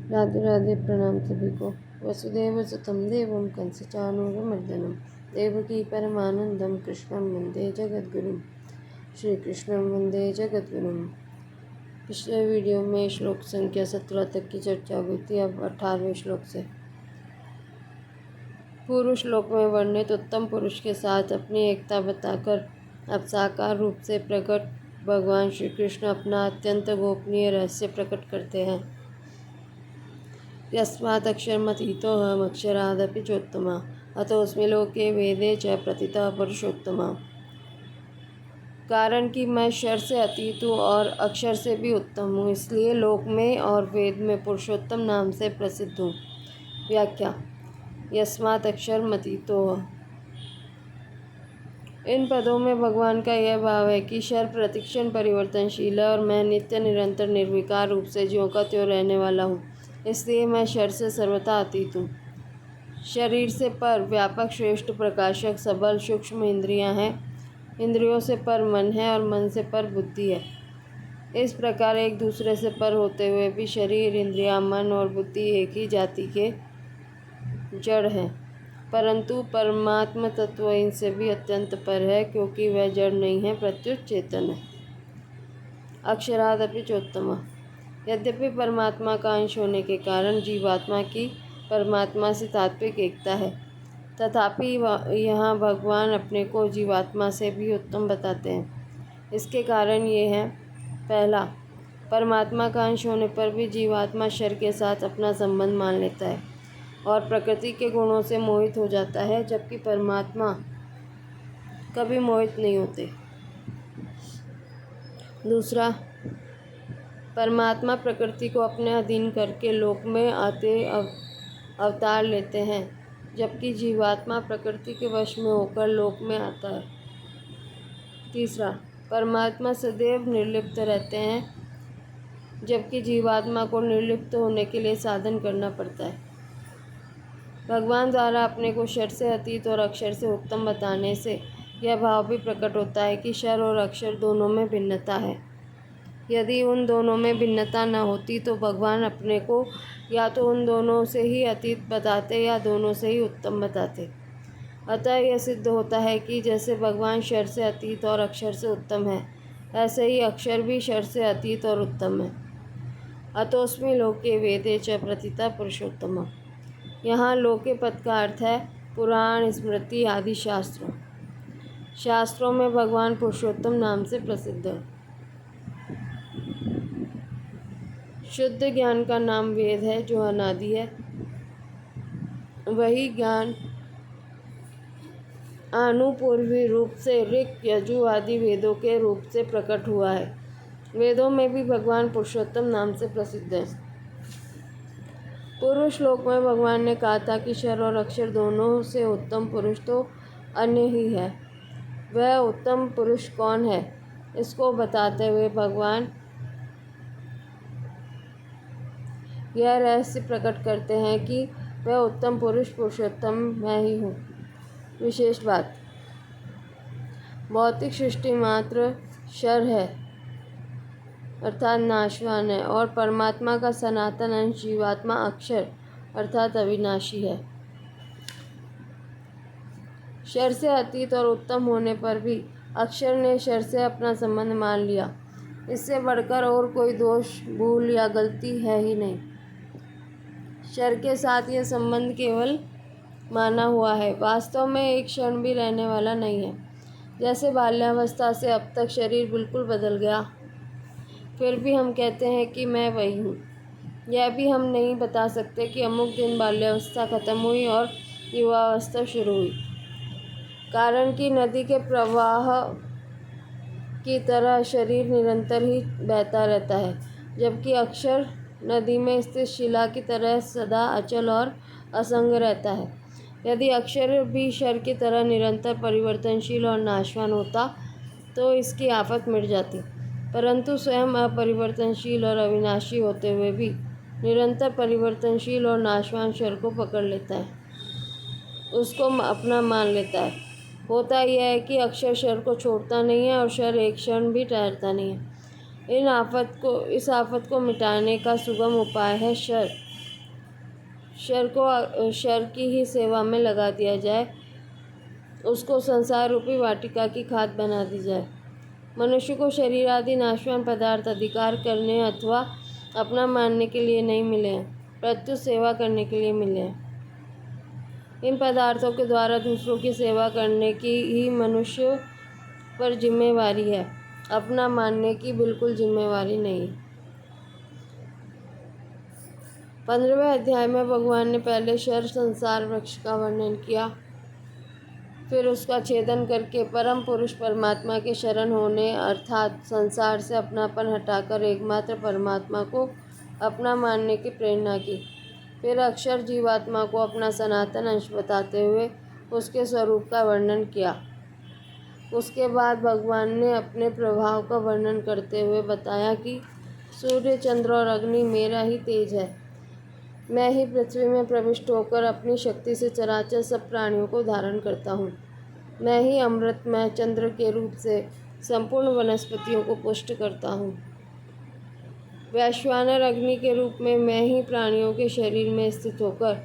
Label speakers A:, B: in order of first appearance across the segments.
A: राधे राधे। प्रणाम सभी को। वसुदेव सुतं देवं कंसचानूरमर्दनं देवकी परमानंदं कृष्णं वंदे जगद्गुरुं। श्री कृष्णं वंदे जगद्गुरुं। पिछले वीडियो में श्लोक संख्या 17 तक की चर्चा हुई थी। अब 18वें श्लोक से। पूर्व श्लोक में वर्णित उत्तम पुरुष के साथ अपनी एकता बताकर अब साकार रूप से प्रकट भगवान श्री कृष्ण अपना अत्यंत गोपनीय रहस्य प्रकट करते हैं। यस्मात् अक्षरमतीतोऽहम् अक्षरादपि चोत्तमा अतोऽस्मि लोके वेदे च प्रतितः पुरुषोत्तमा। कारण कि मैं क्षर से अतीत हूँ और अक्षर से भी उत्तम हूँ, इसलिए लोक में और वेद में पुरुषोत्तम नाम से प्रसिद्ध हूँ। व्याख्या। यस्मात् अक्षरमतीतोः, इन पदों में भगवान का यह भाव है कि क्षर प्रतिक्षण परिवर्तनशील है और मैं नित्य निरंतर निर्विकार रूप से ज्यों का त्यों रहने वाला हूँ, इसलिए मैं क्षर से सर्वथा अतीत हूँ। शरीर से पर व्यापक श्रेष्ठ प्रकाशक सबल सूक्ष्म इंद्रियां हैं, इंद्रियों से पर मन है और मन से पर बुद्धि है। इस प्रकार एक दूसरे से पर होते हुए भी शरीर, इंद्रियां, मन और बुद्धि एक ही जाति के जड़ हैं, परंतु परमात्म तत्व इनसे भी अत्यंत पर है, क्योंकि वह जड़ नहीं है प्रत्युत चेतन है। अक्षरादपि चोत्तमा, यद्यपि परमात्मा का अंश होने के कारण जीवात्मा की परमात्मा से तात्विक एकता है, तथापि यहाँ भगवान अपने को जीवात्मा से भी उत्तम बताते हैं। इसके कारण ये हैं। पहला, परमात्मा का अंश होने पर भी जीवात्मा क्षर के साथ अपना संबंध मान लेता है और प्रकृति के गुणों से मोहित हो जाता है, जबकि परमात्मा कभी मोहित नहीं होते। दूसरा, परमात्मा प्रकृति को अपने अधीन करके लोक में आते अवतार लेते हैं, जबकि जीवात्मा प्रकृति के वश में होकर लोक में आता है। तीसरा, परमात्मा सदैव निर्लिप्त रहते हैं, जबकि जीवात्मा को निर्लिप्त होने के लिए साधन करना पड़ता है। भगवान द्वारा अपने को क्षर से अतीत और अक्षर से उत्तम बताने से यह भाव भी प्रकट होता है कि क्षर और अक्षर दोनों में भिन्नता है। यदि उन दोनों में भिन्नता न होती तो भगवान अपने को या तो उन दोनों से ही अतीत बताते या दोनों से ही उत्तम बताते। अतः यह सिद्ध होता है कि जैसे भगवान क्षर से अतीत और अक्षर से उत्तम है, ऐसे ही अक्षर भी क्षर से अतीत और उत्तम है। अतोऽस्मि लोके वेदे च प्रतिता पुरुषोत्तम। यहाँ लोके पद का अर्थ है पुराण, स्मृति आदि शास्त्र। शास्त्रों में भगवान पुरुषोत्तम नाम से प्रसिद्ध है। शुद्ध ज्ञान का नाम वेद है, जो अनादि है। वही ज्ञान आनुपूर्वी रूप से ऋक्, यजु आदि वेदों के रूप से प्रकट हुआ है। वेदों में भी भगवान पुरुषोत्तम नाम से प्रसिद्ध है। पूर्व श्लोक में भगवान ने कहा था कि क्षर और अक्षर दोनों से उत्तम पुरुष तो अन्य ही है। वह उत्तम पुरुष कौन है, इसको बताते हुए भगवान यह रहस्य प्रकट करते हैं कि वह उत्तम पुरुष पुरुषोत्तम मैं ही हूँ। विशेष बात, भौतिक सृष्टि मात्र क्षर है अर्थात नाशवान है, और परमात्मा का सनातन अंश जीवात्मा अक्षर अर्थात अविनाशी है। क्षर से अतीत और उत्तम होने पर भी अक्षर ने क्षर से अपना संबंध मान लिया। इससे बढ़कर और कोई दोष, भूल या गलती है ही नहीं। क्षर के साथ यह संबंध केवल माना हुआ है, वास्तव में एक क्षण भी रहने वाला नहीं है। जैसे बाल्यावस्था से अब तक शरीर बिल्कुल बदल गया, फिर भी हम कहते हैं कि मैं वही हूँ। यह भी हम नहीं बता सकते कि अमुक दिन बाल्यावस्था खत्म हुई और युवावस्था शुरू हुई। कारण कि नदी के प्रवाह की तरह शरीर निरंतर ही बहता रहता है, जबकि अक्षर नदी में स्थित शिला की तरह सदा अचल और असंग रहता है। यदि अक्षर भी क्षर की तरह निरंतर परिवर्तनशील और नाशवान होता तो इसकी आफत मिट जाती, परंतु स्वयं अपरिवर्तनशील और अविनाशी होते हुए भी निरंतर परिवर्तनशील और नाशवान क्षर को पकड़ लेता है, उसको अपना मान लेता है। होता यह है कि अक्षर क्षर को छोड़ता नहीं है और क्षर एक क्षण भी ठहरता नहीं है। इस आफत को मिटाने का सुगम उपाय है क्षर, शर की ही सेवा में लगा दिया जाए, उसको संसार रूपी वाटिका की खाद बना दी जाए। मनुष्य को शरीर आदि नाशवान पदार्थ अधिकार करने अथवा अपना मानने के लिए नहीं मिले हैं, प्रत्युत सेवा करने के लिए मिले हैं। इन पदार्थों के द्वारा दूसरों की सेवा करने की ही मनुष्य पर जिम्मेवारी है, अपना मानने की बिल्कुल जिम्मेवारी नहीं। 15वें अध्याय में भगवान ने पहले शर संसार वृक्ष का वर्णन किया, फिर उसका छेदन करके परम पुरुष परमात्मा के शरण होने अर्थात संसार से अपनापन हटाकर एकमात्र परमात्मा को अपना मानने की प्रेरणा की। फिर अक्षर जीवात्मा को अपना सनातन अंश बताते हुए उसके स्वरूप का वर्णन किया। उसके बाद भगवान ने अपने प्रभाव का वर्णन करते हुए बताया कि सूर्य, चंद्र और अग्नि मेरा ही तेज है। मैं ही पृथ्वी में प्रविष्ट होकर अपनी शक्ति से चराचर सब प्राणियों को धारण करता हूँ। मैं ही अमृतमय चंद्र के रूप से संपूर्ण वनस्पतियों को पुष्ट करता हूँ। वैश्वानर अग्नि के रूप में मैं ही प्राणियों के शरीर में स्थित होकर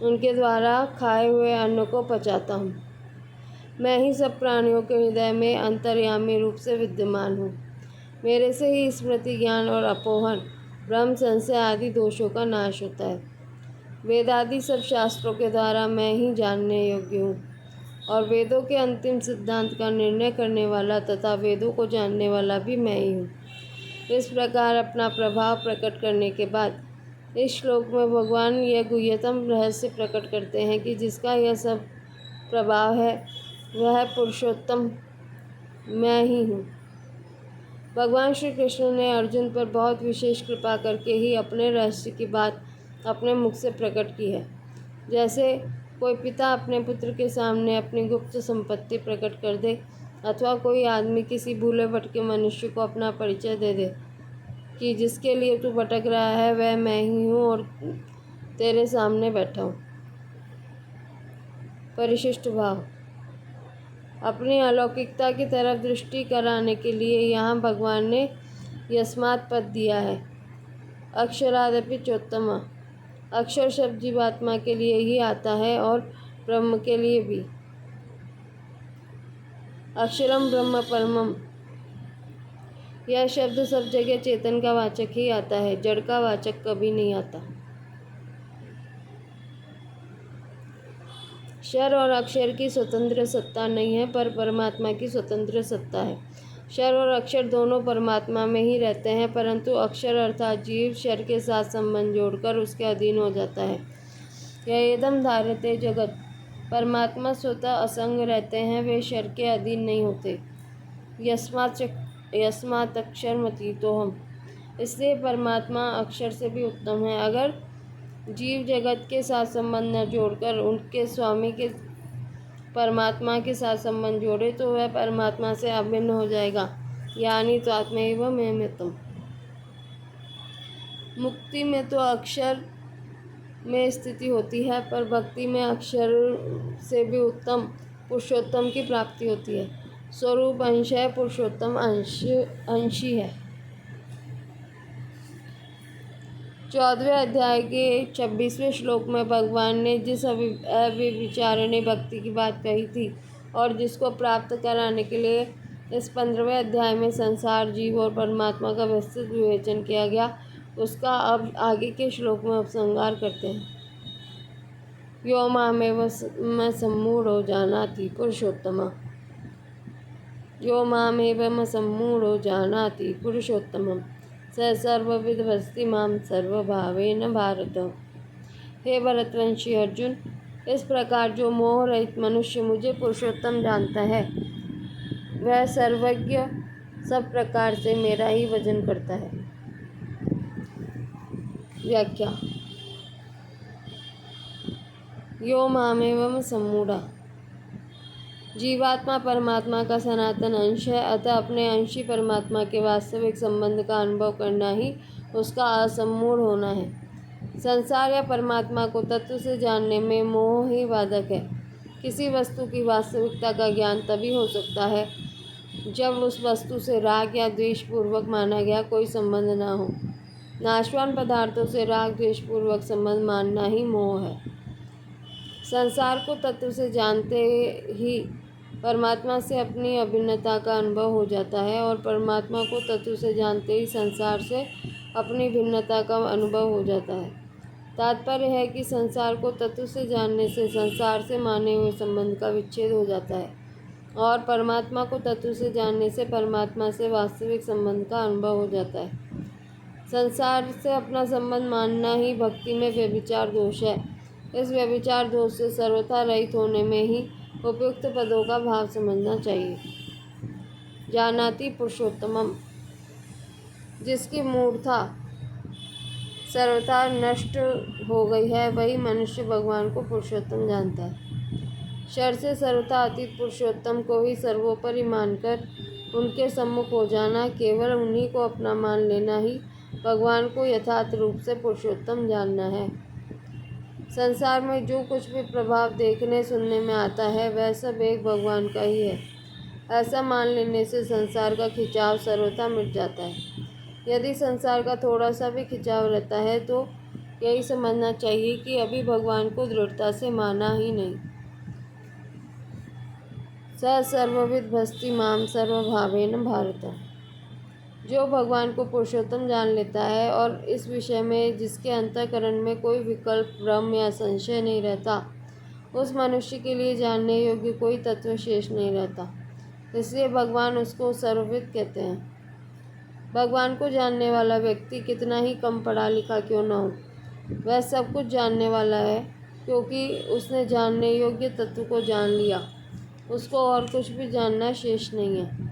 A: उनके द्वारा खाए हुए अन्न को पचाता हूँ। मैं ही सब प्राणियों के हृदय में अंतर्यामी रूप से विद्यमान हूँ। मेरे से ही स्मृति, ज्ञान और अपोहन, भ्रम, संशय आदि दोषों का नाश होता है। वेदादि सब शास्त्रों के द्वारा मैं ही जानने योग्य हूँ और वेदों के अंतिम सिद्धांत का निर्णय करने वाला तथा वेदों को जानने वाला भी मैं ही हूँ। इस प्रकार अपना प्रभाव प्रकट करने के बाद इस श्लोक में भगवान यह गुह्यतम रहस्य प्रकट करते हैं कि जिसका यह सब प्रभाव है वह पुरुषोत्तम मैं ही हूँ। भगवान श्री कृष्ण ने अर्जुन पर बहुत विशेष कृपा करके ही अपने रहस्य की बात अपने मुख से प्रकट की है। जैसे कोई पिता अपने पुत्र के सामने अपनी गुप्त संपत्ति प्रकट कर दे अथवा कोई आदमी किसी भूले भटके मनुष्य को अपना परिचय दे दे कि जिसके लिए तू भटक रहा है वह मैं ही हूँ और तेरे सामने बैठा हूँ। परिशिष्ट भाव अपनी अलौकिकता की तरफ दृष्टि कराने के लिए यहाँ भगवान ने यस्मात् पद दिया है। अक्षरादपि चोत्तमा, अक्षर शब्द जीवात्मा के लिए ही आता है और ब्रह्म के लिए भी। अक्षरम ब्रह्म परमम, यह शब्द सब जगह चेतन का वाचक ही आता है, जड़ का वाचक कभी नहीं आता। शर और अक्षर की स्वतंत्र सत्ता नहीं है, पर परमात्मा की स्वतंत्र सत्ता है। शर और अक्षर दोनों परमात्मा में ही रहते हैं, परंतु अक्षर अर्थात जीव शर के साथ संबंध जोड़कर उसके अधीन हो जाता है। यह एकदम धार्यते जगत, परमात्मा स्वतः असंग रहते हैं, वे शर के अधीन नहीं होते। यस्मात् अक्षरमतीतो हम, इसलिए परमात्मा अक्षर से भी उत्तम है। अगर जीव जगत के साथ संबंध न जोड़कर उनके स्वामी के परमात्मा के साथ संबंध जोड़े तो वह परमात्मा से अभिन्न हो जाएगा, यानी तो आत्मैव मय्यमृतम्। मुक्ति में तो अक्षर में स्थिति होती है, पर भक्ति में अक्षर से भी उत्तम पुरुषोत्तम की प्राप्ति होती है। स्वरूप अंश है, पुरुषोत्तम अंशी है। 14वें अध्याय के 26वें श्लोक में भगवान ने जिस अविचारणी भक्ति की बात कही थी और जिसको प्राप्त कराने के लिए इस 15वें अध्याय में संसार, जीव और परमात्मा का विस्तृत विवेचन किया गया, उसका अब आगे के श्लोक में उपसंहार करते हैं। यो मामेव सम्मूढ़ो जानाति पुरुषोत्तम, यो मामेव सम्मूढ़ो जानाति पुरुषोत्तमम् स सर्वविद्वस्ति मां सर्वभावेन भारत। हे भरतवंशी अर्जुन, इस प्रकार जो मोह रहित मनुष्य मुझे पुरुषोत्तम जानता है वह सर्वज्ञ सब प्रकार से मेरा ही भजन करता है। व्याख्या। यो मामेवम सम्मूढ़ा, जीवात्मा परमात्मा का सनातन अंश है, अतः अपने अंशी परमात्मा के वास्तविक संबंध का अनुभव करना ही उसका असम्मूढ़ होना है। संसार या परमात्मा को तत्व से जानने में मोह ही बाधक है। किसी वस्तु की वास्तविकता का ज्ञान तभी हो सकता है जब उस वस्तु से राग या द्वेष पूर्वक माना गया कोई संबंध ना हो। नाशवान पदार्थों से राग द्वेष पूर्वक संबंध मानना ही मोह है। संसार को तत्व से जानते ही परमात्मा से अपनी अभिन्नता का अनुभव हो जाता है और परमात्मा को तत्व से जानते ही संसार से अपनी भिन्नता का अनुभव हो जाता है। तात्पर्य है कि संसार को तत्व से जानने से संसार से माने हुए संबंध का विच्छेद हो जाता है और परमात्मा को तत्व से जानने से परमात्मा से वास्तविक संबंध का अनुभव हो जाता है। संसार से अपना संबंध मानना ही भक्ति में व्यभिचार दोष है। इस व्यभिचार दोष से सर्वथा रहित होने में ही उपयुक्त पदों का भाव समझना चाहिए। जानाति पुरुषोत्तमम, जिसकी मूर्खता सर्वथा नष्ट हो गई है वही मनुष्य भगवान को पुरुषोत्तम जानता है। शर से सर्वथा अतीत पुरुषोत्तम को ही सर्वोपरि मानकर उनके सम्मुख हो जाना, केवल उन्हीं को अपना मान लेना ही भगवान को यथार्थ रूप से पुरुषोत्तम जानना है। संसार में जो कुछ भी प्रभाव देखने सुनने में आता है वह सब एक भगवान का ही है। ऐसा मान लेने से संसार का खिंचाव सर्वथा मिट जाता है। यदि संसार का थोड़ा सा भी खिंचाव रहता है तो यही समझना चाहिए कि अभी भगवान को दृढ़ता से माना ही नहीं। स सर्वविद भस्ति माम सर्वभावेन भारत, जो भगवान को पुरुषोत्तम जान लेता है और इस विषय में जिसके अंतःकरण में कोई विकल्प भ्रम या संशय नहीं रहता, उस मनुष्य के लिए जानने योग्य कोई तत्व शेष नहीं रहता। इसलिए भगवान उसको सर्वविद कहते हैं। भगवान को जानने वाला व्यक्ति कितना ही कम पढ़ा लिखा क्यों न हो, वह सब कुछ जानने वाला है, क्योंकि उसने जानने योग्य तत्व को जान लिया। उसको और कुछ भी जानना शेष नहीं है।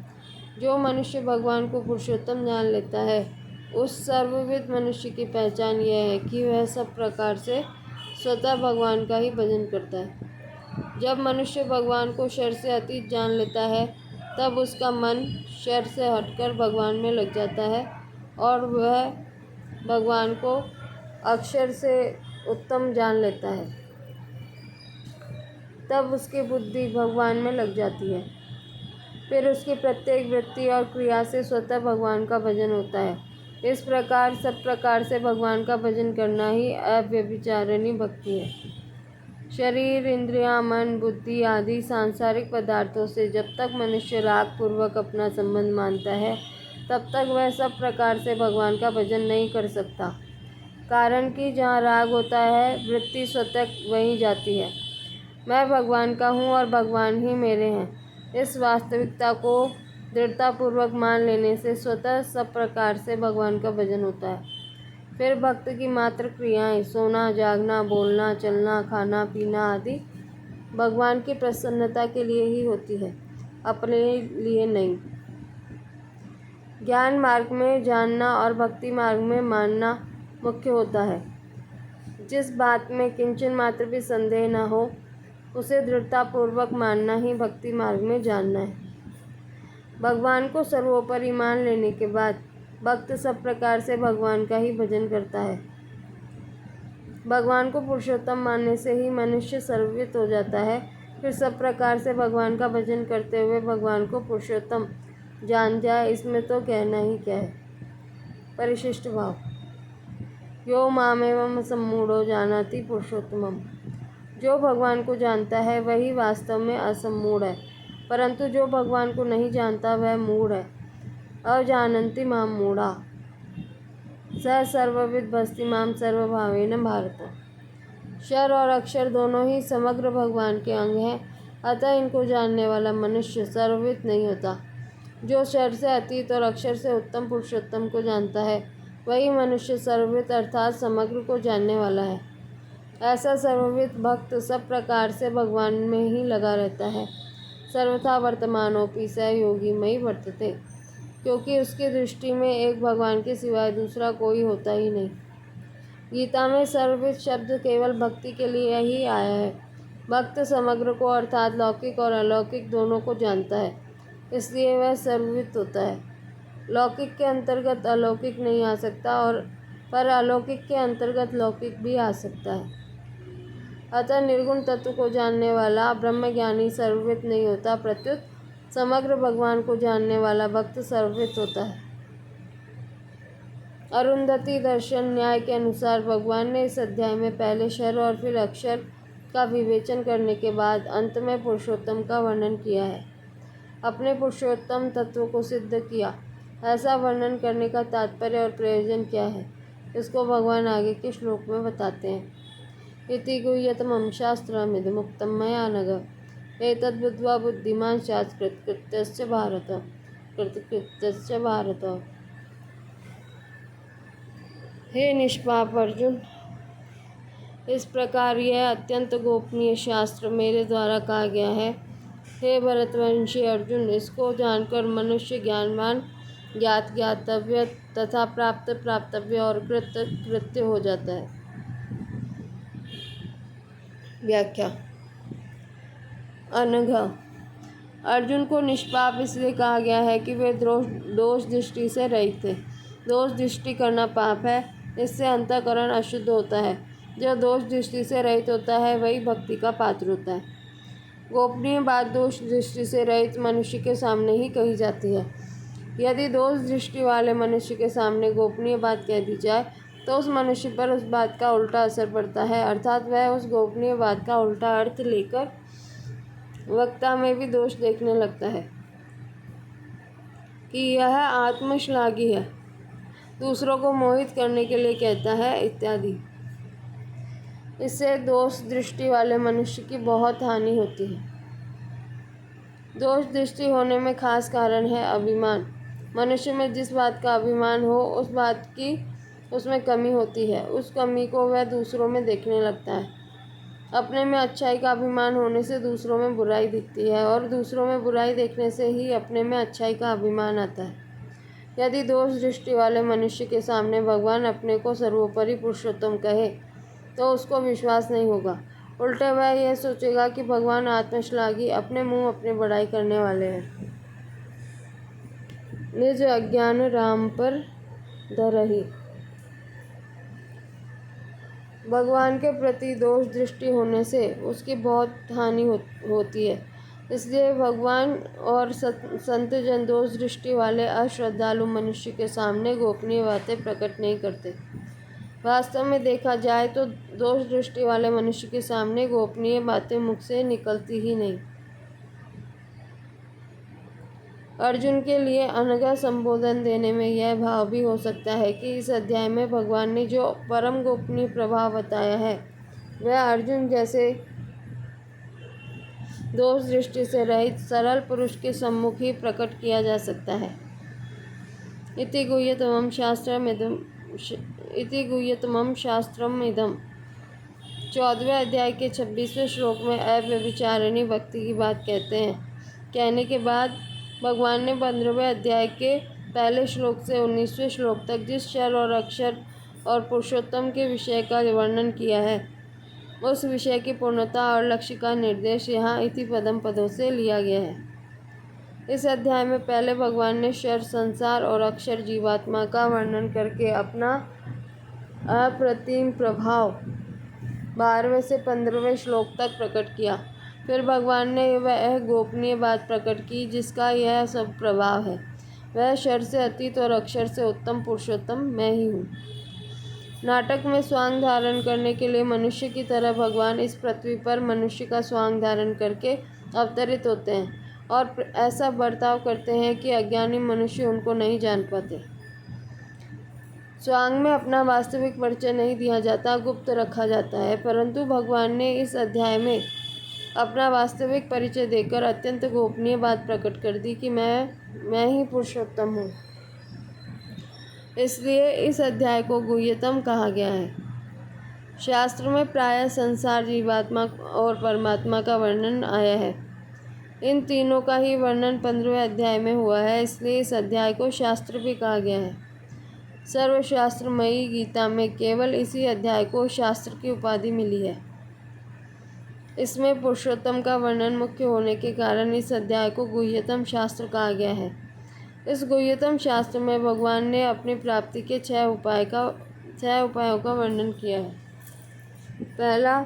A: जो मनुष्य भगवान को पुरुषोत्तम जान लेता है, उस सर्वविद मनुष्य की पहचान यह है कि वह सब प्रकार से स्वतः भगवान का ही भजन करता है। जब मनुष्य भगवान को शर से अतीत जान लेता है, तब उसका मन शर से हटकर भगवान में लग जाता है और वह भगवान को अक्षर से उत्तम जान लेता है। तब उसकी बुद्धि भगवान में लग जाती है। फिर उसकी प्रत्येक वृत्ति और क्रिया से स्वतः भगवान का भजन होता है। इस प्रकार सब प्रकार से भगवान का भजन करना ही अव्यभिचारिणी भक्ति है। शरीर, इंद्रियां, मन, बुद्धि आदि सांसारिक पदार्थों से जब तक मनुष्य राग पूर्वक अपना संबंध मानता है, तब तक वह सब प्रकार से भगवान का भजन नहीं कर सकता। कारण कि जहाँ राग होता है, वृत्ति स्वतः वहीं जाती है। मैं भगवान का हूँ और भगवान ही मेरे हैं। इस वास्तविकता को दृढ़तापूर्वक मान लेने से स्वतः सब प्रकार से भगवान का भजन होता है। फिर भक्त की मात्र क्रियाएं, सोना, जागना, बोलना, चलना, खाना, पीना आदि भगवान की प्रसन्नता के लिए ही होती है, अपने लिए नहीं। ज्ञान मार्ग में जानना और भक्ति मार्ग में मानना मुख्य होता है। जिस बात में किंचन मात्र भी संदेह न हो, उसे दृढ़तापूर्वक मानना ही भक्ति मार्ग में जानना है। भगवान को सर्वोपरि मान लेने के बाद भक्त सब प्रकार से भगवान का ही भजन करता है। भगवान को पुरुषोत्तम मानने से ही मनुष्य सर्वविद हो जाता है। फिर सब प्रकार से भगवान का भजन करते हुए भगवान को पुरुषोत्तम जान जाए, इसमें तो कहना ही क्या है। परिशिष्ट भाव। यो मामेवं सम्मूढ़ो जानाति पुरुषोत्तमम्, जो भगवान को जानता है वही वास्तव में असम्मूढ़ है, परंतु जो भगवान को नहीं जानता वह मूढ़ है। अजानन्ति मां मूढ़ा, स सर्वविद भस्ति मां सर्वभावेन भारत। शर और अक्षर दोनों ही समग्र भगवान के अंग हैं, अतः इनको जानने वाला मनुष्य सर्वविद नहीं होता। जो शर से अतीत और अक्षर से उत्तम पुरुषोत्तम को जानता है, वही मनुष्य सर्वविद अर्थात समग्र को जानने वाला है। ऐसा सर्वविद भक्त सब प्रकार से भगवान में ही लगा रहता है। सर्वथा वर्तमानोपि स योगी मयि वर्तते, क्योंकि उसकी दृष्टि में एक भगवान के सिवाय दूसरा कोई होता ही नहीं। गीता में सर्वविद शब्द केवल भक्ति के लिए ही आया है। भक्त समग्र को अर्थात लौकिक और अलौकिक दोनों को जानता है, इसलिए वह सर्वविद होता है। लौकिक के अंतर्गत अलौकिक नहीं आ सकता और पर अलौकिक के अंतर्गत लौकिक भी आ सकता है। अतः निर्गुण तत्व को जानने वाला ब्रह्मज्ञानी सर्वविद नहीं होता, प्रत्युत समग्र भगवान को जानने वाला भक्त सर्वविद होता है। अरुंधति दर्शन न्याय के अनुसार भगवान ने इस अध्याय में पहले क्षर और फिर अक्षर का विवेचन करने के बाद अंत में पुरुषोत्तम का वर्णन किया है। अपने पुरुषोत्तम तत्व को सिद्ध किया। ऐसा वर्णन करने का तात्पर्य और प्रयोजन क्या है, इसको भगवान आगे के श्लोक में बताते हैं। इति गुह्यतमं शास्त्रमिदमुक्तं मया नघ एतद्बुद्ध्वा बुद्धिमान् स्यात् कृतकृत्यश्च भारत। हे निष्पाप अर्जुन, इस प्रकार यह अत्यंत गोपनीय शास्त्र मेरे द्वारा कहा गया है। हे भरतवंशी अर्जुन, इसको जानकर मनुष्य ज्ञानवान, ज्ञात ज्ञातव्य तथा प्राप्त प्राप्तव्य और कृत कृत्य हो जाता है। व्याख्या। अनघ अर्जुन को निष्पाप इसलिए कहा गया है कि वे दोष दृष्टि से रहित थे। दोष दृष्टि करना पाप है, इससे अंतःकरण अशुद्ध होता है। जो दोष दृष्टि से रहित होता है वही भक्ति का पात्र होता है। गोपनीय बात दोष दृष्टि से रहित मनुष्य के सामने ही कही जाती है। यदि दोष दृष्टि वाले मनुष्य के सामने गोपनीय बात कह दी जाए तो उस मनुष्य पर उस बात का उल्टा असर पड़ता है, अर्थात वह उस गोपनीय बात का उल्टा अर्थ लेकर वक्ता में भी दोष देखने लगता है कि यह आत्मश्लाघी है, दूसरों को मोहित करने के लिए कहता है इत्यादि। इससे दोष दृष्टि वाले मनुष्य की बहुत हानि होती है। दोष दृष्टि होने में खास कारण है अभिमान। मनुष्य में जिस बात का अभिमान हो उस बात की उसमें कमी होती है, उस कमी को वह दूसरों में देखने लगता है। अपने में अच्छाई का अभिमान होने से दूसरों में बुराई दिखती है और दूसरों में बुराई देखने से ही अपने में अच्छाई का अभिमान आता है। यदि दोष दृष्टि वाले मनुष्य के सामने भगवान अपने को सर्वोपरि पुरुषोत्तम कहे तो उसको विश्वास नहीं होगा। उल्टे वह यह सोचेगा कि भगवान आत्मश्लाघी, अपने मुंह अपने बड़ाई करने वाले हैं। निज अज्ञान राम पर धरहि। भगवान के प्रति दोष दृष्टि होने से उसकी बहुत हानि होती है। इसलिए भगवान और संत जन दोष दृष्टि वाले अश्रद्धालु मनुष्य के सामने गोपनीय बातें प्रकट नहीं करते। वास्तव में देखा जाए तो दोष दृष्टि वाले मनुष्य के सामने गोपनीय बातें मुख से निकलती ही नहीं। अर्जुन के लिए अनघा संबोधन देने में यह भाव भी हो सकता है कि इस अध्याय में भगवान ने जो परम गोपनीय प्रभाव बताया है वह अर्जुन जैसे दोष दृष्टि से रहित सरल पुरुष के सम्मुख ही प्रकट किया जा सकता है। इति गुह्यतमं शास्त्रम इदम। 14वें अध्याय के 26वें श्लोक में अव्यभिचारिणी भक्ति की बात कहने के बाद भगवान ने 15वें अध्याय के पहले श्लोक से 19वें श्लोक तक जिस क्षर और अक्षर और पुरुषोत्तम के विषय का वर्णन किया है उस विषय की पूर्णता और लक्ष्य का निर्देश यहाँ इति पदम पदों से लिया गया है। इस अध्याय में पहले भगवान ने क्षर संसार और अक्षर जीवात्मा का वर्णन करके अपना अप्रतिम प्रभाव 12वें से 15वें श्लोक तक प्रकट किया। फिर भगवान ने वह गोपनीय बात प्रकट की जिसका यह सब प्रभाव है। वह क्षर से अतीत और अक्षर से उत्तम पुरुषोत्तम मैं ही हूँ। नाटक में स्वांग धारण करने के लिए मनुष्य की तरह भगवान इस पृथ्वी पर मनुष्य का स्वांग धारण करके अवतरित होते हैं और ऐसा बर्ताव करते हैं कि अज्ञानी मनुष्य उनको नहीं जान पाते। स्वांग में अपना वास्तविक परिचय नहीं दिया जाता, गुप्त रखा जाता है, परंतु भगवान ने इस अध्याय में अपना वास्तविक परिचय देकर अत्यंत गोपनीय बात प्रकट कर दी कि मैं ही पुरुषोत्तम हूँ। इसलिए इस अध्याय को गुह्यतम कहा गया है। शास्त्र में प्रायः संसार, जीवात्मा और परमात्मा का वर्णन आया है। इन तीनों का ही वर्णन 15वें अध्याय में हुआ है, इसलिए इस अध्याय को शास्त्र भी कहा गया है। सर्वशास्त्रमयी गीता में केवल इसी अध्याय को शास्त्र की उपाधि मिली है। इसमें पुरुषोत्तम का वर्णन मुख्य होने के कारण इस अध्याय को गुह्यतम शास्त्र कहा गया है। इस गुह्यतम शास्त्र में भगवान ने अपनी प्राप्ति के 6 उपायों का वर्णन किया है। पहला,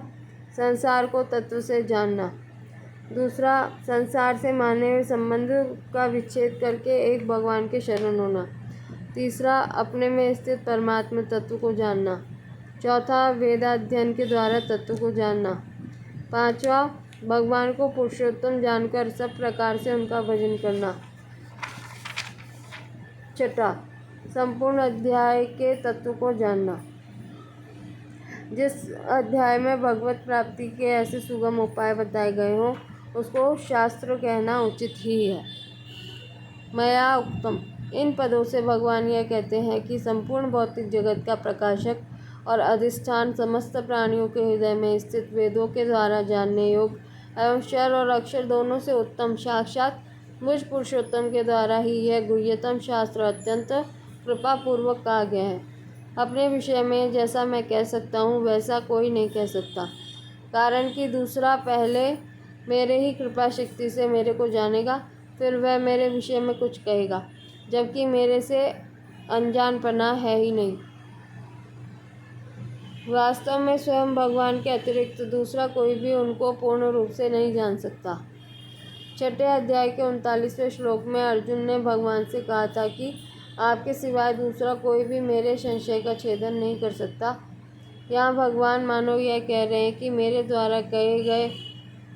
A: संसार को तत्व से जानना। दूसरा, संसार से माने हुए संबंध का विच्छेद करके एक भगवान के शरण होना। तीसरा, अपने में स्थित परमात्मा तत्व को जानना। चौथा, वेदाध्ययन के द्वारा तत्व को जानना। पांचवा, भगवान को पुरुषोत्तम जानकर सब प्रकार से उनका भजन करना। छठा, संपूर्ण अध्याय के तत्व को जानना। जिस अध्याय में भगवत प्राप्ति के ऐसे सुगम उपाय बताए गए हों उसको शास्त्र कहना उचित ही है। मया उक्तम, इन पदों से भगवान यह कहते हैं कि संपूर्ण भौतिक जगत का प्रकाशक और अधिष्ठान समस्त प्राणियों के हृदय में स्थित वेदों के द्वारा जानने योग्य एवं क्षर और अक्षर दोनों से उत्तम साक्षात मुझ पुरुषोत्तम के द्वारा ही यह गुह्यतम शास्त्र अत्यंत कृपापूर्वक कहा गया है। अपने विषय में जैसा मैं कह सकता हूँ वैसा कोई नहीं कह सकता, कारण कि दूसरा पहले मेरे ही कृपा शक्ति से मेरे को जानेगा, फिर वह मेरे विषय में कुछ कहेगा, जबकि मेरे से अनजानपना है ही नहीं। वास्तव में स्वयं भगवान के अतिरिक्त दूसरा कोई भी उनको पूर्ण रूप से नहीं जान सकता। छठे अध्याय के 39वें श्लोक में अर्जुन ने भगवान से कहा था कि आपके सिवाय दूसरा कोई भी मेरे संशय का छेदन नहीं कर सकता। यहाँ भगवान मानो यह कह रहे हैं कि मेरे द्वारा कहे गए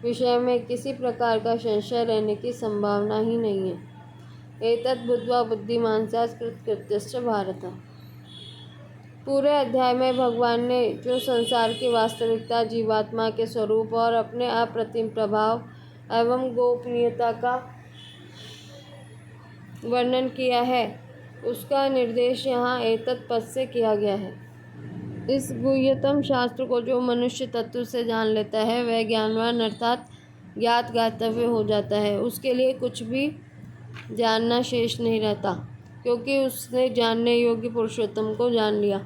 A: विषय में किसी प्रकार का संशय रहने की संभावना ही नहीं है। एतद् बुद्ध्वा बुद्धिमान् स्यात् कृतकृत्यश्च भारत। पूरे अध्याय में भगवान ने जो संसार की वास्तविकता, जीवात्मा के स्वरूप और अपने अप्रतिम प्रभाव एवं गोपनीयता का वर्णन किया है उसका निर्देश यहाँ एतत् पद से किया गया है। इस गुह्यतम शास्त्र को जो मनुष्य तत्व से जान लेता है वह ज्ञानवान अर्थात ज्ञात ज्ञातव्य हो जाता है। उसके लिए कुछ भी जानना शेष नहीं रहता, क्योंकि उसने जानने योग्य पुरुषोत्तम को जान लिया।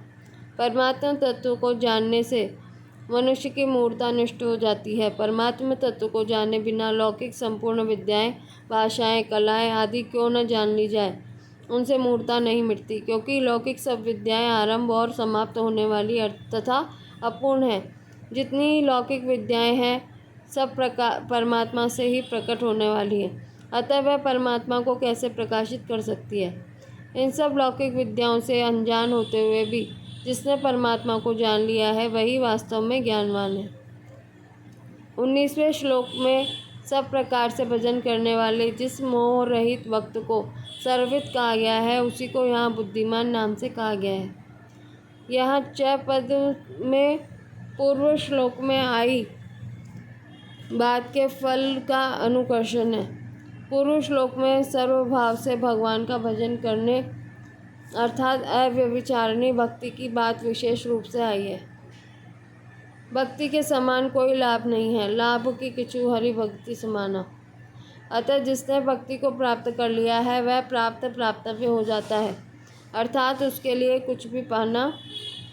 A: परमात्मा तत्व को जानने से मनुष्य की मूर्ता नष्ट हो जाती है। परमात्मा तत्व को जाने बिना लौकिक संपूर्ण विद्याएं, भाषाएं, कलाएं आदि क्यों न जान ली जाए, उनसे मूर्ता नहीं मिटती, क्योंकि लौकिक सब विद्याएं आरंभ और समाप्त होने वाली तथा अपूर्ण है। जितनी लौकिक विद्याएं हैं सब प्रकार परमात्मा से ही प्रकट होने वाली है, अतः वह परमात्मा को कैसे प्रकाशित कर सकती है। इन सब लौकिक विद्याओं से अनजान होते हुए भी जिसने परमात्मा को जान लिया है वही वास्तव में ज्ञानवान है। 19वें श्लोक में सब प्रकार से भजन करने वाले जिस मोह रहित भक्त को सर्वविद कहा गया है उसी को यहाँ बुद्धिमान नाम से कहा गया है। यहाँ च पद में पूर्व श्लोक में आई बात के फल का अनुकर्षण है। पूर्व श्लोक में सर्वभाव से भगवान का भजन करने अर्थात अव्यभिचारिणी भक्ति की बात विशेष रूप से आई है। भक्ति के समान कोई लाभ नहीं है, लाभ की किचु हरि भक्ति समाना। अतः जिसने भक्ति को प्राप्त कर लिया है वह प्राप्तव्य हो जाता है, अर्थात उसके लिए कुछ भी पाना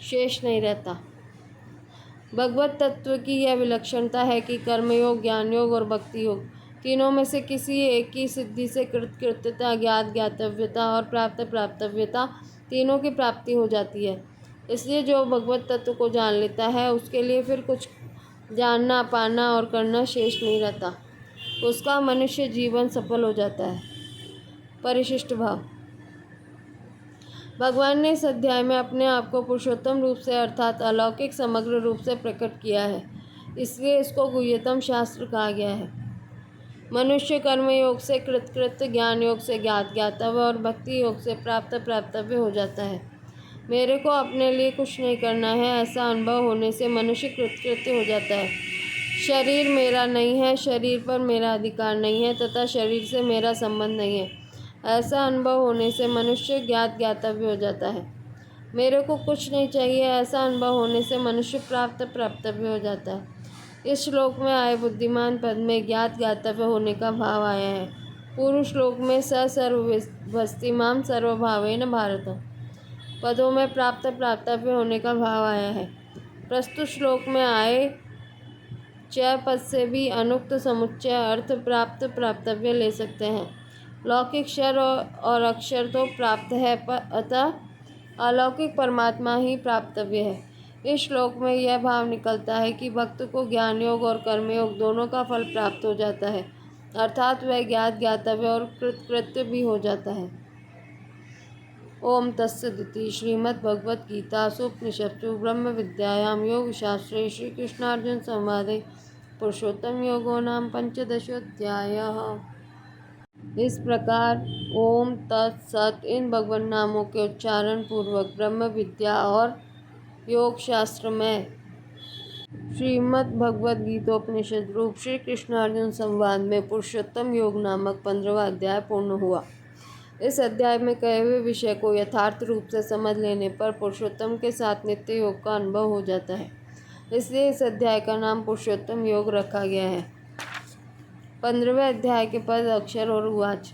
A: शेष नहीं रहता। भगवत तत्व की यह विलक्षणता है कि कर्मयोग, ज्ञान योग और भक्ति योग तीनों में से किसी एक की सिद्धि से कृतकृत्यता, ज्ञात ज्ञातव्यता और प्राप्तव्यता तीनों की प्राप्ति हो जाती है। इसलिए जो भगवत तत्व को जान लेता है उसके लिए फिर कुछ जानना, पाना और करना शेष नहीं रहता, उसका मनुष्य जीवन सफल हो जाता है। परिशिष्ट भाव। भगवान ने इस अध्याय में अपने आप को पुरुषोत्तम रूप से अर्थात अलौकिक समग्र रूप से प्रकट किया है, इसलिए इसको गुह्यतम शास्त्र कहा गया है। मनुष्य कर्म योग से कृतकृत्य, ज्ञान योग से ज्ञात ज्ञातव्य और भक्ति योग से प्राप्तव्य हो जाता है। मेरे को अपने लिए कुछ नहीं करना है ऐसा अनुभव होने से मनुष्य कृतकृत्य हो जाता है। शरीर मेरा नहीं है, शरीर पर मेरा अधिकार नहीं है तथा शरीर से मेरा संबंध नहीं है ऐसा अनुभव होने से मनुष्य ज्ञात ज्ञातव्य हो जाता है। मेरे को कुछ नहीं चाहिए ऐसा अनुभव होने से मनुष्य प्राप्तव्य हो जाता है। इस श्लोक में आए बुद्धिमान पद में ज्ञात ज्ञातव्य होने का भाव आया है। पूर्व श्लोक में स सर्वभस्तिमां सर्वभावेन भारत पदों में प्राप्तव्य होने का भाव आया है। प्रस्तुत श्लोक में आए च पद से भी अनुक्त समुच्चय अर्थ प्राप्तव्य ले सकते हैं। लौकिक क्षर और अक्षर तो प्राप्त है, अतः अलौकिक परमात्मा ही प्राप्तव्य है। इस श्लोक में यह भाव निकलता है कि भक्त को ज्ञान योग और कर्मयोग दोनों का फल प्राप्त हो जाता है, अर्थात वह ज्ञात ज्ञातव्य और कृतकृत्य भी हो जाता है। ओम तत्सदिति। श्रीमद्भगवद्गीतासु उपनिषत्सु ब्रह्म विद्यायां योगशास्त्रे श्रीकृष्णार्जुन संवादे पुरुषोत्तम योगो नाम पंचदशोऽध्यायः। इस प्रकार ओम तत्सत इन भगवान नामों के उच्चारण पूर्वक ब्रह्म विद्या और योग शास्त्र में श्रीमद् भगवद गीतोपनिषद रूप श्री कृष्णार्जुन संवाद में पुरुषोत्तम योग नामक 15वां अध्याय पूर्ण हुआ। इस अध्याय में कहे हुए विषय को यथार्थ रूप से समझ लेने पर पुरुषोत्तम के साथ नित्य योग का अनुभव हो जाता है, इसलिए इस अध्याय का नाम पुरुषोत्तम योग रखा गया है। 15वें अध्याय के पद अक्षर और उवाच।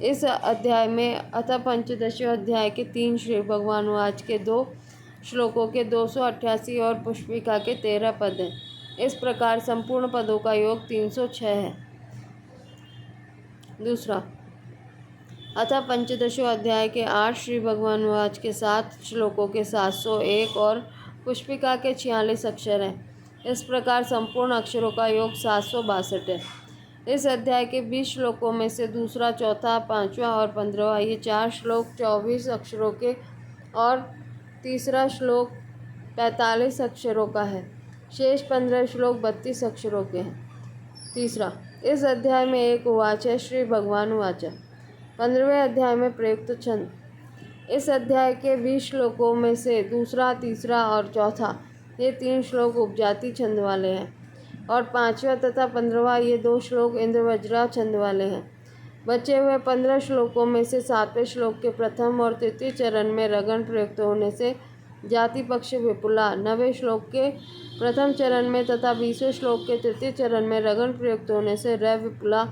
A: इस अध्याय में अतः पंचदशों अध्याय के 3 श्री भगवान उवाच के 2 श्लोकों के 288 और पुष्पिका के 13 पद हैं। इस प्रकार संपूर्ण पदों का योग 306 है। दूसरा, अतः पंचदशों अध्याय के 8 श्री भगवान उवाच के 7 श्लोकों के 701 और पुष्पिका के 46 अक्षर हैं। इस प्रकार संपूर्ण अक्षरों का योग 762 है। इस अध्याय के 20 श्लोकों में से दूसरा, चौथा, 5वां और 15वां ये 4 श्लोक 24 अक्षरों के और तीसरा श्लोक 45 अक्षरों का है। शेष 15 श्लोक 32 अक्षरों के हैं। तीसरा, इस अध्याय में एक उवाच है, श्री भगवान उवाच। 15वें अध्याय में प्रयुक्त छंद। इस अध्याय के 20 श्लोकों में से दूसरा, तीसरा और चौथा ये 3 श्लोक उपजाति छंद वाले हैं और 5वां तथा 15वां ये 2 श्लोक इंद्रवज्रा छंद वाले हैं। बचे हुए 15 श्लोकों में से 7वें श्लोक के प्रथम और तृतीय चरण में रगण प्रयुक्त होने से जाति पक्ष विपुला, 9वें श्लोक के प्रथम चरण में तथा 20वें श्लोक के तृतीय चरण में रगण प्रयुक्त होने से र विपुला,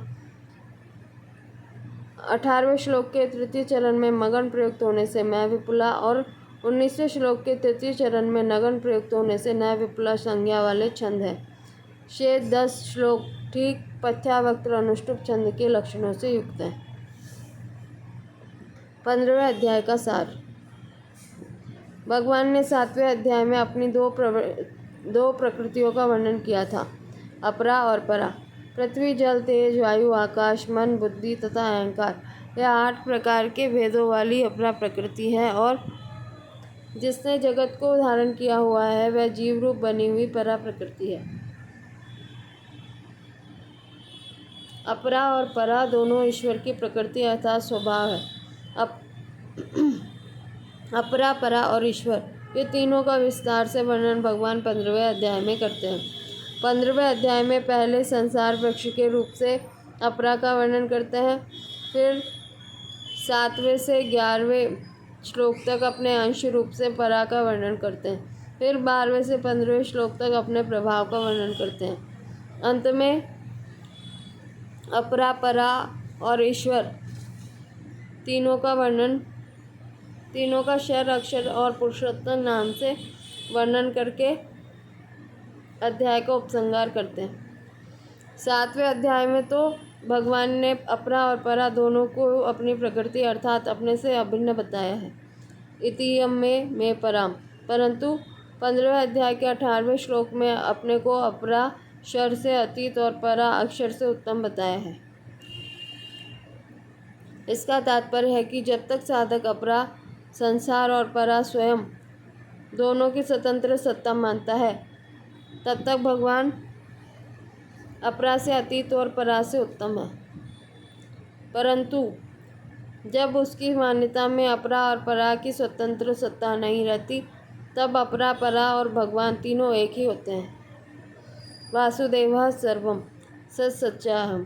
A: 18वें श्लोक के तृतीय चरण में मगन प्रयुक्त होने से मैं विपुला और 19वें श्लोक के तृतीय चरण में नगन प्रयुक्त होने से न विपुला संज्ञा वाले छंद है। शेष 10 श्लोक ठीक पथ्यावक्त्र अनुष्टुप छंद के लक्षणों से युक्त हैं। 15वें अध्याय का सार। भगवान ने 7वें अध्याय में अपनी दो प्रकृतियों का वर्णन किया था, अपरा और परा। पृथ्वी, जल, तेज, वायु, आकाश, मन, बुद्धि तथा अहंकार, यह 8 प्रकार के भेदों वाली अपरा प्रकृति है और जिसने जगत को धारण किया हुआ है वह जीव रूप बनी हुई परा प्रकृति है। अपरा और परा दोनों ईश्वर की प्रकृति अर्थात स्वभाव है। अपरा, परा और ईश्वर ये तीनों का विस्तार से वर्णन भगवान 15वें अध्याय में करते हैं। 15वें अध्याय में पहले संसार वृक्ष के रूप से अपरा का वर्णन करते हैं, फिर 7वें से 11वें श्लोक तक अपने अंश रूप से परा का वर्णन करते हैं, फिर 12वें से 15वें श्लोक तक अपने प्रभाव का वर्णन करते हैं। अंत में अपरा, परा और ईश्वर तीनों का क्षर, अक्षर और पुरुषोत्तम नाम से वर्णन करके अध्याय का उपसंहार करते हैं। 7वें अध्याय में तो भगवान ने अपरा और परा दोनों को अपनी प्रकृति अर्थात अपने से अभिन्न बताया है, इतियम में पराम, परंतु 15वें अध्याय के 18वें श्लोक में अपने को अपरा क्षर से अतीत और परा अक्षर से उत्तम बताया है। इसका तात्पर्य है कि जब तक साधक अपरा संसार और परा स्वयं दोनों की स्वतंत्र सत्ता मानता है, तब तक भगवान अपरा से अतीत और परा से उत्तम है। परंतु जब उसकी मान्यता में अपरा और परा की स्वतंत्र सत्ता नहीं रहती, तब अपरा, परा और भगवान तीनों एक ही होते हैं। वासुदेवः सर्वम सच्चाहम्।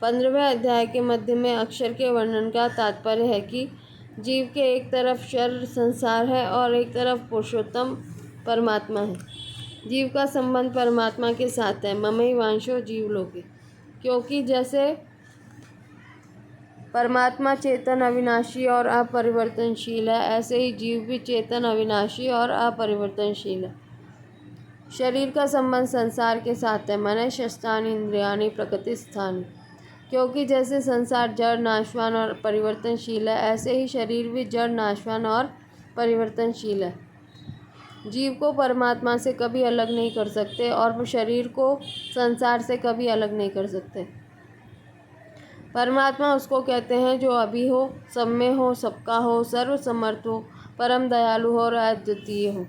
A: 15वें अध्याय के मध्य में अक्षर के वर्णन का तात्पर्य है कि जीव के एक तरफ क्षर संसार है और एक तरफ पुरुषोत्तम परमात्मा है। जीव का संबंध परमात्मा के साथ है, ममैवांशो जीवलोके, क्योंकि जैसे परमात्मा चेतन, अविनाशी और अपरिवर्तनशील है, ऐसे ही जीव भी चेतन, अविनाशी और अपरिवर्तनशील है। शरीर का संबंध संसार के साथ है, मन, शस्त्राणि, इंद्रियाणि, प्रकृति स्थानि, क्योंकि जैसे संसार जड़, नाशवान और परिवर्तनशील है, ऐसे ही शरीर भी जड़, नाशवान और परिवर्तनशील है। जीव को परमात्मा से कभी अलग नहीं कर सकते और शरीर को संसार से कभी अलग नहीं कर सकते। परमात्मा उसको कहते हैं जो अभी हो, सब में हो, सबका हो, सर्वसमर्थ हो, परम दयालु हो और अद्वितीय हो।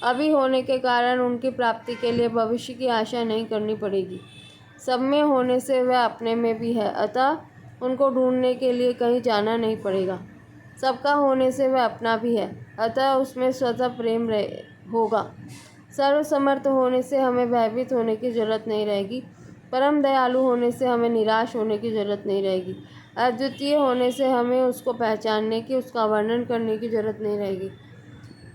A: अभी होने के कारण उनकी प्राप्ति के लिए भविष्य की आशा नहीं करनी पड़ेगी। सब में होने से वह अपने में भी है, अतः उनको ढूंढने के लिए कहीं जाना नहीं पड़ेगा। सबका होने से वह अपना भी है, अतः उसमें स्वतः प्रेम होगा। सर्वसमर्थ होने से हमें भयभीत होने की जरूरत नहीं रहेगी। परम दयालु होने से हमें निराश होने की जरूरत नहीं रहेगी। अद्वितीय होने से हमें उसको पहचानने की, उसका वर्णन करने की जरूरत नहीं रहेगी।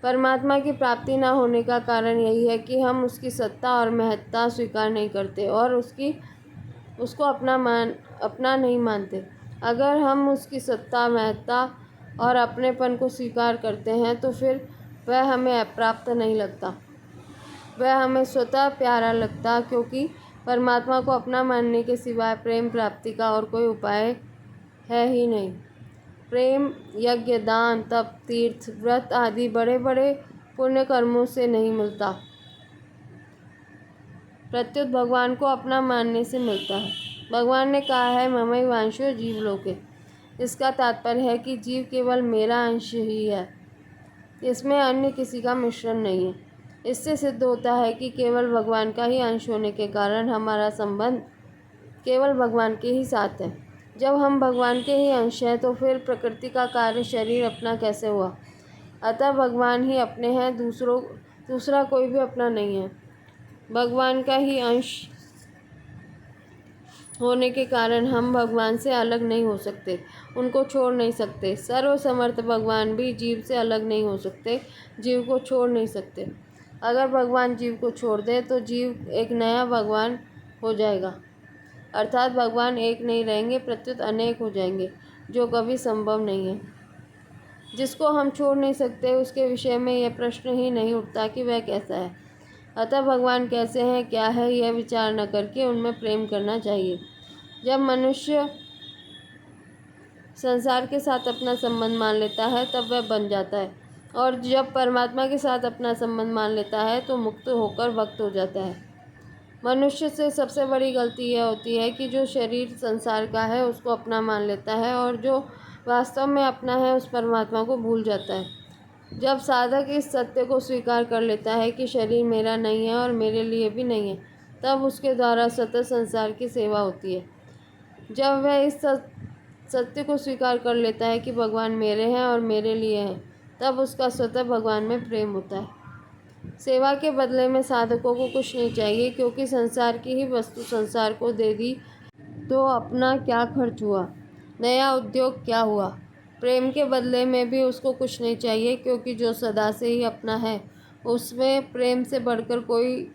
A: परमात्मा की प्राप्ति न होने का कारण यही है कि हम उसकी सत्ता और महत्ता स्वीकार नहीं करते और उसको अपना नहीं मानते। अगर हम उसकी सत्ता, महत्ता और अपनेपन को स्वीकार करते हैं तो फिर वह हमें अप्राप्त नहीं लगता, वह हमें स्वतः प्यारा लगता, क्योंकि परमात्मा को अपना मानने के सिवाय प्रेम प्राप्ति का और कोई उपाय है ही नहीं। प्रेम यज्ञ, दान, तप, तीर्थ, व्रत आदि बड़े बड़े पुण्य कर्मों से नहीं मिलता, प्रत्युत भगवान को अपना मानने से मिलता है। भगवान ने कहा है, ममैवांशो जीवलोके। इसका तात्पर्य है कि जीव केवल मेरा अंश ही है, इसमें अन्य किसी का मिश्रण नहीं है। इससे सिद्ध होता है कि केवल भगवान का ही अंश होने के कारण हमारा संबंध केवल भगवान के ही साथ है। जब हम भगवान के ही अंश हैं तो फिर प्रकृति का कार्य शरीर अपना कैसे हुआ? अतः भगवान ही अपने हैं, दूसरा कोई भी अपना नहीं है। भगवान का ही अंश होने के कारण हम भगवान से अलग नहीं हो सकते, उनको छोड़ नहीं सकते। सर्वसमर्थ भगवान भी जीव से अलग नहीं हो सकते, जीव को छोड़ नहीं सकते। अगर भगवान जीव को छोड़ दे तो जीव एक नया भगवान हो जाएगा, अर्थात भगवान एक नहीं रहेंगे, प्रत्युत अनेक हो जाएंगे, जो कभी संभव नहीं है। जिसको हम छोड़ नहीं सकते उसके विषय में यह प्रश्न ही नहीं उठता कि वह कैसा है। अतः भगवान कैसे हैं, क्या है, यह विचार न करके उनमें प्रेम करना चाहिए। जब मनुष्य संसार के साथ अपना संबंध मान लेता है तब वह बन जाता है, और जब परमात्मा के साथ अपना संबंध मान लेता है तो मुक्त होकर वक्त हो जाता है। मनुष्य से सबसे बड़ी गलती यह होती है कि जो शरीर संसार का है उसको अपना मान लेता है और जो वास्तव में अपना है उस परमात्मा को भूल जाता है। जब साधक इस सत्य को स्वीकार कर लेता है कि शरीर मेरा नहीं है और मेरे लिए भी नहीं है, तब उसके द्वारा सतत संसार की सेवा होती है। जब वह इस सत्य को स्वीकार कर लेता है कि भगवान मेरे हैं और मेरे लिए हैं, तब उसका स्वतः भगवान में प्रेम होता है। सेवा के बदले में साधकों को कुछ नहीं चाहिए, क्योंकि संसार की ही वस्तु संसार को दे दी तो अपना क्या खर्च हुआ, नया उद्योग क्या हुआ। प्रेम के बदले में भी उसको कुछ नहीं चाहिए, क्योंकि जो सदा से ही अपना है उसमें प्रेम से बढ़कर कोई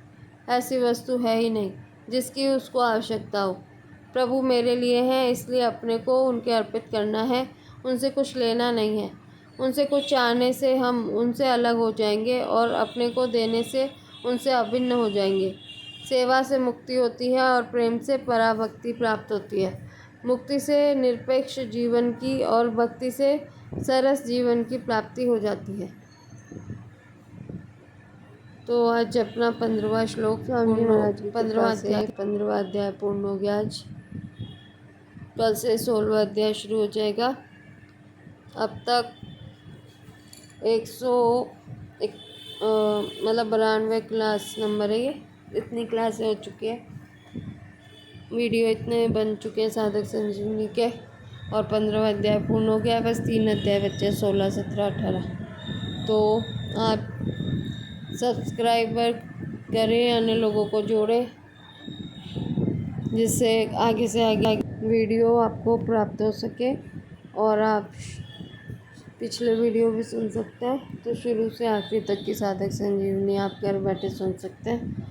A: ऐसी वस्तु है ही नहीं जिसकी उसको आवश्यकता हो। प्रभु मेरे लिए हैं, इसलिए अपने को उनके अर्पित करना है, उनसे कुछ लेना नहीं है। उनसे कुछ चाहने से हम उनसे अलग हो जाएंगे और अपने को देने से उनसे अभिन्न हो जाएंगे। सेवा से मुक्ति होती है और प्रेम से पराभक्ति प्राप्त होती है। मुक्ति से निरपेक्ष जीवन की और भक्ति से सरस जीवन की प्राप्ति हो जाती है। तो आज अपना 15वां श्लोक, 15वां अध्याय पूर्ण हो गया। आज कल से 16वां अध्याय शुरू हो जाएगा। अब तक 92 क्लास नंबर है ये, इतनी क्लासें हो चुकी है, वीडियो इतने बन चुके हैं साधक संजीवनी के, और 15वां अध्याय पूर्ण हो गया। बस 3 अध्याय बच्चे, 16, 17, 18। तो आप सब्सक्राइबर करें, अन्य लोगों को जोड़ें, जिससे आगे से आगे वीडियो आपको प्राप्त हो सके और आप पिछले वीडियो भी सुन सकते हैं। तो शुरू से आखिरी तक की साधक संजीवनी आप घर बैठे सुन सकते हैं।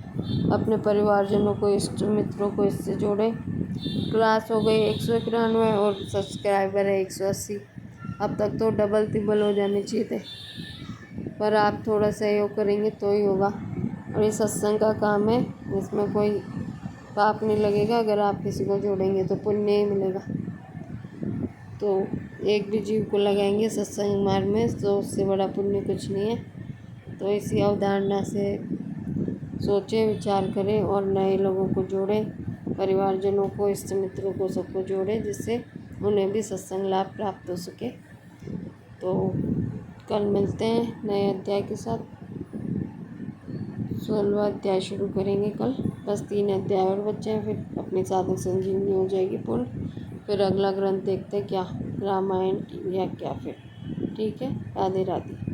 A: अपने परिवारजनों को, इष्ट मित्रों को इससे जोड़ें। क्लास हो गई 191 और सब्सक्राइबर है 180। अब तक तो डबल तिबल हो जाने चाहिए थे, पर आप थोड़ा सहयोग करेंगे तो ही होगा। और ये सत्संग का काम है, इसमें कोई पाप नहीं लगेगा। अगर आप किसी को जोड़ेंगे तो पुण्य ही मिलेगा। तो एक भी जीव को लगाएंगे सत्संग मार्ग में तो उससे बड़ा पुण्य कुछ नहीं है। तो इसी अवधारणा से सोचें, विचार करें और नए लोगों को जोड़ें। परिवारजनों को, इष्ट मित्रों को, सबको जोड़े, जिससे उन्हें भी सत्संग लाभ प्राप्त हो सके। तो कल मिलते हैं नए अध्याय के साथ। 16वां अध्याय शुरू करेंगे कल। बस 3 अध्याय और बच्चे हैं, फिर अपनी साधक संजीवनी हो जाएगी पूर्ण। फिर अगला ग्रंथ देखते हैं, क्या रामायण या क्या फिर। ठीक है, राधे राधे।